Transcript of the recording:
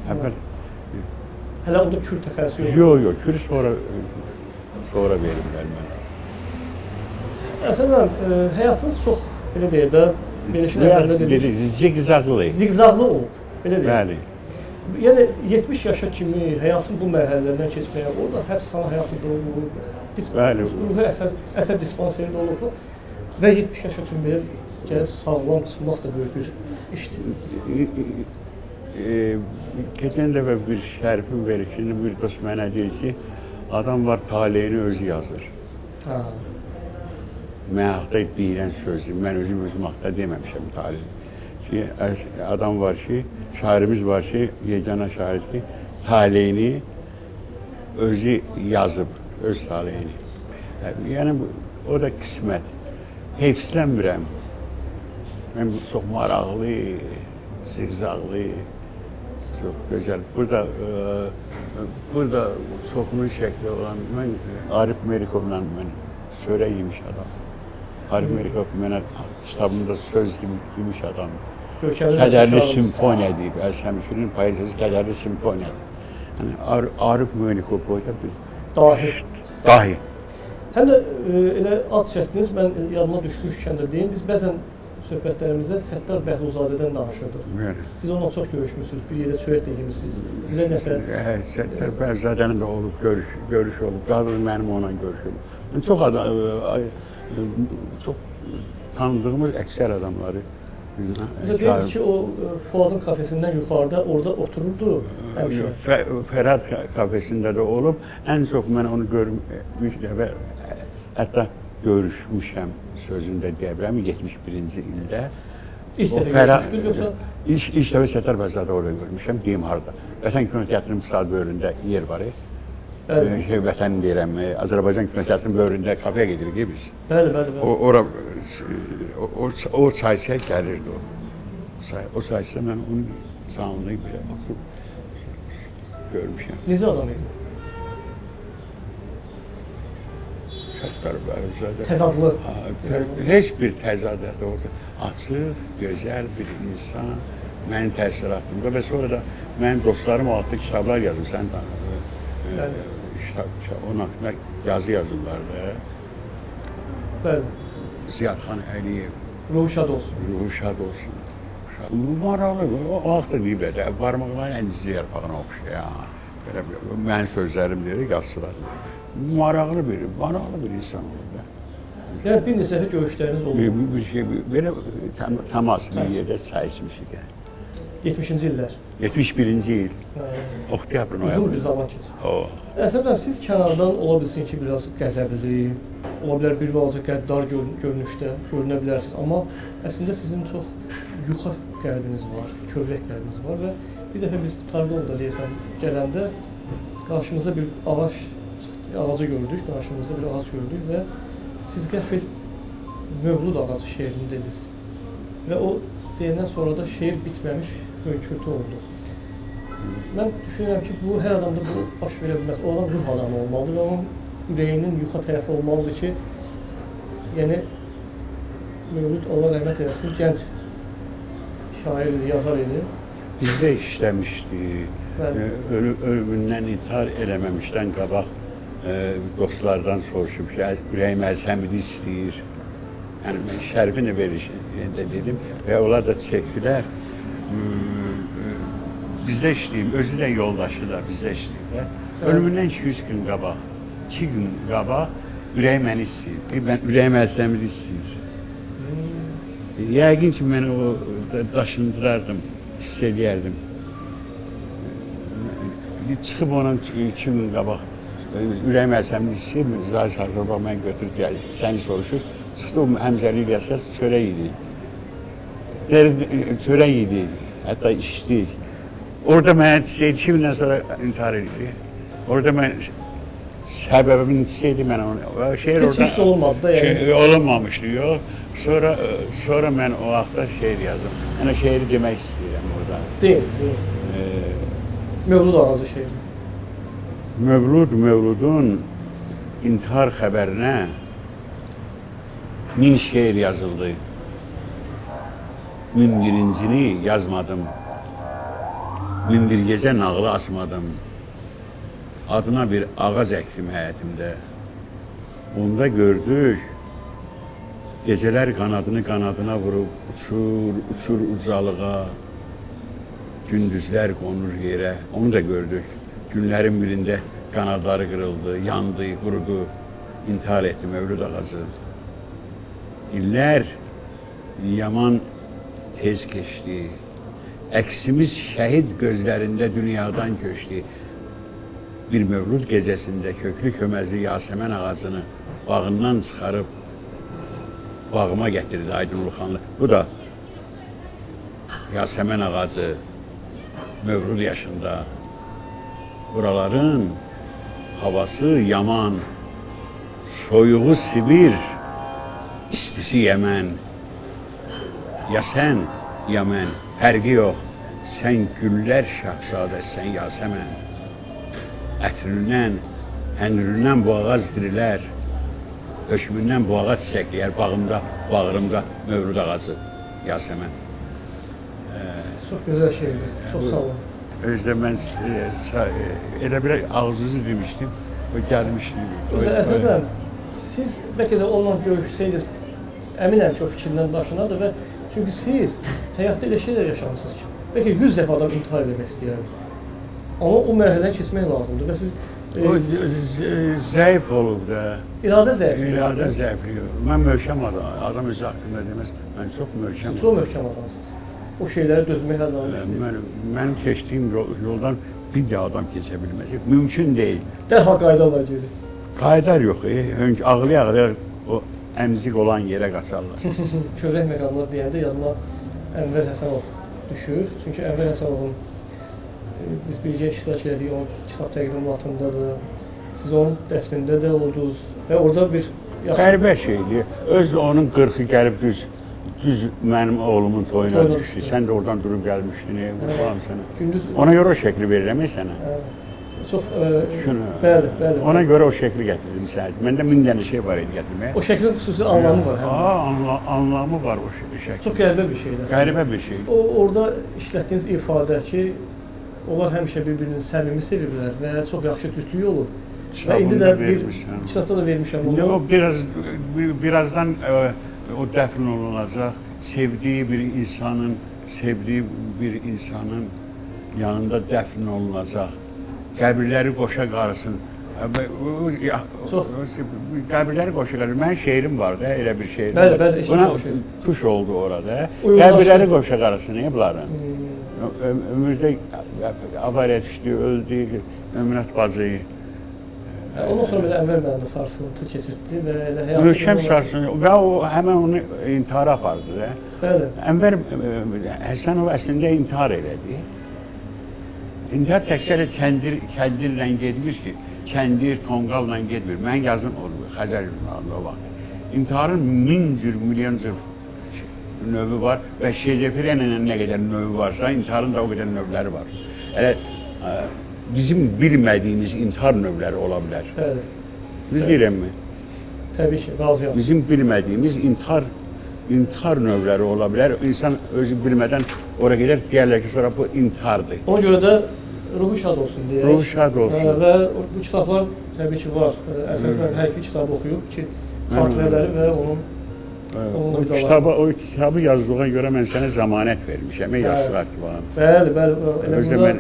Əvvəl Hələ onda Kür təxəllüsü yox. yox, Kürü sonra veriblər mənə. Əslən həyatınız çox belə deyək də belişin əvvəlində dedik. Ziqzaqlı. Ziqzaqlı olub. Belə deyək. Bəli. Yəni 70 yaşa kimi həyatın bu mərhələlərindən keçməyə, o da həbsxana həyatı da olub. Bəli. Ruhi əsəb dispanserində olub və 70 yaşa kimi belə gəlib sağlam çıxmaq da böyük bir işdir. Keçən dəfə bir şərifin verişini bir dost mənə deyir ki, adam var taleyini özü yazır. Ha. Mən haqda deyilən sözdür. Mən özüm haqda deməmişəm taleyini. Ki, adam var ki, şairimiz var ki, yegana şair ki, taleyini özü yazıb, öz taleyini. Yəni, o da qismət. Heyfslənmirəm. Mən çox maraqlı, zigzaqlı, çox gözəl. Burada çoxunun şəkli olan, mən Arif Merikovla mən çörək yemiş adam. Arif Merikov mənə kitabımda söz demiş adam. Kədərli simfoniya deyib, Əl-Səmişinin poeziyası kədərli simfoniyadır. Yəni, Arif Merikov boyda bir dahi. Həm də elə ad çəkdiniz, mən yadıma düşmüşkən də deyim, biz bəzən söhbətlərimizdə Səttar Bəhluzadədən danışırdıq. Siz onunla çox görüşmüşsünüz, bir yerdə çörək də yemişsiniz. Sizə nəsə... Səttar Bəhluzadənin də olub, görüş olub, qalır mənim onunla görüşüm. Çox tanıdığımız əksər adamları. Deyirsiniz ki, o Fuadın kafesindən yuxarıda orada otururdu həmişə. Fərhad kafesində də olub. Ən çox mən onu görmüşəm və hətta görüşmüşəm sözündə deyə bilərəm 71-ci ildə. İlk dəfə görüşmüşdünüz yoxsa? İlk dəfə Səttar Bəhluzadəni orada görmüşəm, deyim harada. Vətən Kinoteatrının Misal bölümündə yer var. Vətən deyirəm, Azərbaycan Kinoteatrının bölümündə kafeyə gedirik biz. Bəli. O çayçıya gəlirdi o. O çayçıda mən onun canlını belə oturub görmüşəm. Necə adam idi? Səttar Bəhluzadəni. Təzadlı. Heç bir təzadət orada. Açıq, gözəl bir insan mənim təəssüratımda və sonra da mənim dostlarım altı kitablar yazıb, sən onun haqqında yazı yazırlar da. Bəli. Ziyadxan Əliyev. Ruhu şad olsun. Ruhu şad olsun. Maraqlı, o vaxt deyiblər də, barmaqların əncizi yarpağına oxşayan. Mənim sözlərim deyir, yazsılar. Maraqlı bir insan olub da. Yəni bir neçə görüşləriniz oldu? Bir şey, belə təmaslı bir yerdə çay içmişik. 70-ci illər. 71-ci il. Oktyabrın ayı. Uzun bir zaman keçir. Əslən, siz kənardan ola bilsin ki, biraz qəzəbli, ola bilər bir balaca qəddar görünüşdə görünə bilərsiniz. Amma əslində sizin çox yuxa qəlbiniz var, kövrək qəlbiniz var və bir dəfə biz Targovda deyəsən gələndə qarşımıza bir ağacı gördük, qarşımızda bir ağac gördük və siz qəfil Mövlud ağacı şeirini dediniz. Və o deyəndən sonra da şeir bitməmiş hönkürtü oldu. Mən düşünürəm ki, bu hər adamda bu baş verə bilməz. O adam ruh adamı olmalıdır və onun ürəyinin yuxa tərəfi olmalıdır ki, yəni Mövlud Allah rəhmət eləsin, gənc şair idi, yazar idi. Bizdə işləmişdi, ölümündən intihar eləməmişdən qabaq dostlardan soruşub ki, ürəyim Əl-Səmidi istəyir. Yəni, mən şərifin də verişində dedim və onlar da çəkdilər. Bizdə işləyib, özü də yoldaşı da bizdə işləyib. Ölümündən 200 gün qabaq, 2 gün qabaq ürəyim məni istəyir. Ürəyim Əl-Səmidi istəyir. Yəqin ki, mən o daşındırardım, hiss edərdim. Çıxıb onun 2 gün qabaq ürəyim Əl-Səmidi istəyir, Zahir Sarqoba mən götürüb gəlir, səni soruşur. Çıxdı o həmzəli İlyas'a çörək yedik. Çörək yedik, hətta içdik. Orada mənə desəydi, 2 gündən sonra intihar edirdi. Orada mən səbəbini desəydi mən onu. Heç hiss olmadı da yəni. Olunmamışdı, yox. Sonra mən o vaxtda şeir yazdım. Yəni şeiri demək istəyirəm orada. Deyil. Mövlud ağacı şeiri. Mövludun intihar xəbərinə 1000 şeir yazıldı. 1001-cini yazmadım. mindirgecə nağlı açmadım. Adına bir ağac əkdim həyətimdə. Onda gördük, gecələr qanadına vurub uçur ucalığa. Gündüzlər qonur yerə, onu da gördük. Günlərin birində qanadları qırıldı, yandı, qurudu, intihar etdi Mövlud ağacı. İllər yaman tez keçdi. Əksimiz şəhid gözlərində dünyadan köçdü. Bir Mövlud gecəsində köklü köməzli Yasəmən ağacını bağından çıxarıb bağıma gətirdi Aydınlı xanlı. Bu da Yasəmən ağacı Mövlud yaşında. Buraların havası yaman, soyuğu Sibir, istisi Yəmən. Ya sən, ya mən, fərqi yox. Sən güllər şahzadəsən Yasəmən. Ətrindən, hənründən bu ağac dirilər. Hökmündən bu ağac çiçəkləyər bağımda, bağrımda Mövlud ağacı Yasəmən. Çox gözəl şeydir. Çox sağ olun. Özdə mən elə bir ağzınızı demişdim, o gəlmişdi. Əslində siz bəlkə də onunla görüşsəydiniz, əminəm ki, o fikrindən daşınardı və çünki siz həyatda elə şeylər yaşamısınız ki, bəlkə 100 dəfə adam intihar etmək istəyərdiniz. Amma o mərhələni keçmək lazımdır və siz O zəif olub da. İradə zəifliyi. İradə zəifliyi. Mən möhkəm adam özü haqqında deməz. Mən çox möhkəm. Çox möhkəm adamsınız. O şeylərə dözmək lazımdır. Mən keçdiyim yoldan bir də adam keçə bilməyəcək. Mümkün deyil. Dərhal qaydalar gedir. Qaydar yox. Ağlaya-ağlaya o əmzik olan yerə qaçarlar. Çörək məqamlar deyəndə yadıma Ənvər Həsənov düşür. Çünki Ənvər Həsənovun biz birgə iştirak elədik, onun kitab təqdimatındadır. Siz onun dəfnində də oldunuz və orada bir qəribə şeydir. Öz onun 40-ı gəlib düz mənim oğlumun toyuna düşdü. Sən də oradan durub gəlmişdin, qurbanım sənə. Ona görə o şəkli verirəm sənə. Çox, bəli. Ona görə o şəkli gətirdim sənə. Məndə 1000 dənə şey var idi gətirməyə. O şəklin xüsusi anlamı var. Anlamı var o şəklin. Çox qəribə bir şeydir. Qəribə bir şeydir. Orada işlətdiyiniz ifadə ki, onlar həmişə bir-birini səmimi seviblər və çox yaxşı cütlük olur. Və indi də kitabda da vermişəm onu. Birazdan o dəfn olunacaq. Sevdiyi bir insanın yanında dəfn olunacaq. Qəbirləri qoşa qarsın. Qəbirləri qoşa qarsın. Mənim şeirim var da, elə bir şeirim. Bəli, eşitmişəm o şeiri. Tuş oldu orada. Qəbirləri qoşa qarsın, bunların? Ömürdə avariya düşdü, öldü, Ömrət bacı. Ondan sonra belə Ənvər müəllimə sarsıntı keçirtdi və elə həyatı... Möhkəm sarsıntı və o həmən onu intihara apardı da. Bəli. Ənvər Həsənov əslində intihar elədi. İntihar təkcə kəndirlə getmir ki, kəndir, tonqalla getmir. Mən yazım oldu, Xəzər jurnalında o vaxt. İntiharın 1000 cür, milyon cür növü var və şizofreniyanın nə qədər növü varsa, intiharın da o qədər növləri var. Elə bizim bilmədiyimiz intihar növləri ola bilər. Bəli. Biz deyirəmmi? Təbii ki, razıyam. Bizim bilmədiyimiz intihar növləri ola bilər. İnsan özü bilmədən ora gedər, deyərlər ki, sonra bu intihardır. Ona görə də ruhu şad olsun deyək. Ruhu şad olsun. Və bu kitablar təbii ki, var. Əslində hər iki kitabı oxuyub ki, xatirələri və onun o kitabı yazdığına görə mən sənə zəmanət vermişəm, yazıq aktivanı. Bəli. Özdə mən